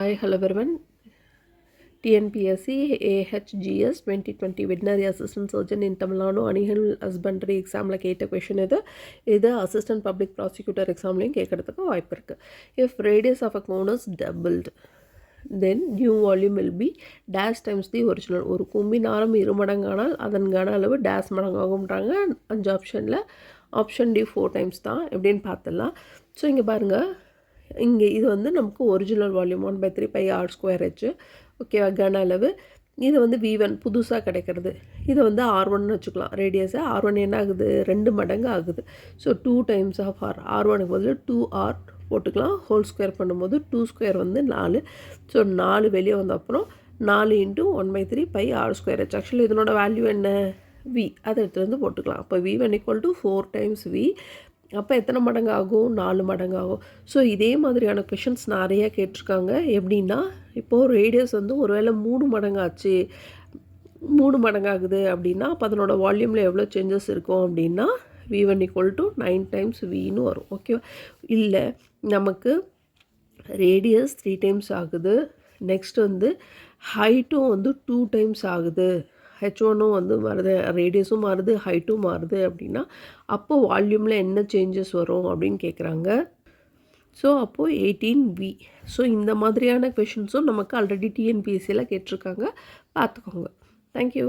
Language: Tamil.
Hi, hello everyone. TNPSC AHGS 2020 Veterinary Assistant Surgeon in Tamil Nadu Animal Husbandry exam கேட்ட கொஷின் இது அசிஸ்டன்ட் பப்ளிக் ப்ராசிக்யூட்டர் எக்ஸாம்லையும் கேட்கறதுக்கு வாய்ப்பு இருக்குது. If radius of a cone is doubled, then new volume will be dash times the original. ஒரு கும்பின் ஆரம் இருமடங்கானால் அதன் கன அளவு டேஷ் மடங்காகும்ன்றாங்க. 5 ஆப்ஷனில் ஆப்ஷன் டி 4 டைம்ஸ் தான். எப்படின்னு பார்த்துடலாம். ஸோ இங்கே பாருங்கள், இங்கே இது வந்து நமக்கு original volume 1/3 pi r square h. ஓகேவா, கன அளவு. இது வந்து V1 புதுசாக கிடைக்கிறது. இதை வந்து R1 வச்சுக்கலாம். ரேடியஸை R1 என்ன ஆகுது, 2 மடங்கு ஆகுது. ஸோ 2 டைம்ஸ் ஆஃப் R1க்கு பதில் 2R போட்டுக்கலாம். ஹோல் ஸ்கொயர் பண்ணும்போது 2 ஸ்கொயர் வந்து 4. ஸோ 4 வெளியே வந்த அப்புறம் 4 × 1/3 pi r square h. Actually இதனோட வேல்யூ என்ன, V. அதை எடுத்துகிட்டு வந்து போட்டுக்கலாம். அப்போ V1 = 4 டைம்ஸ் V. அப்போ எத்தனை மடங்கு ஆகும், 4 மடங்கு ஆகும். ஸோ இதே மாதிரியான கொஷின்ஸ் நிறையா கேட்டிருக்காங்க. எப்படின்னா, இப்போது ரேடியஸ் வந்து ஒருவேளை 3 மடங்காச்சு, 3 மடங்காகுது அப்படின்னா அப்போ அதனோட வால்யூமில் எவ்வளோ சேஞ்சஸ் இருக்கும் அப்படின்னா V1 = 9 டைம்ஸ் Vன்னு வரும். ஓகேவா, இல்லை நமக்கு ரேடியஸ் 3 டைம்ஸ் ஆகுது, நெக்ஸ்ட் வந்து ஹைட்டும் வந்து 2 டைம்ஸ் ஆகுது, H1ம் வந்து மாறுது, ரேடியஸும் மாறுது, ஹைட்டும் மாறுது அப்படின்னா அப்போது வால்யூமில் என்ன சேஞ்சஸ் வரும் அப்படின்னு கேட்குறாங்க. ஸோ அப்போது 18V. ஸோ இந்த மாதிரியான கொஷின்ஸும் நமக்கு ஆல்ரெடி டிஎன்பிஎஸ்சியில் கேட்டிருக்காங்க. பார்த்துக்கோங்க. தேங்க்யூ.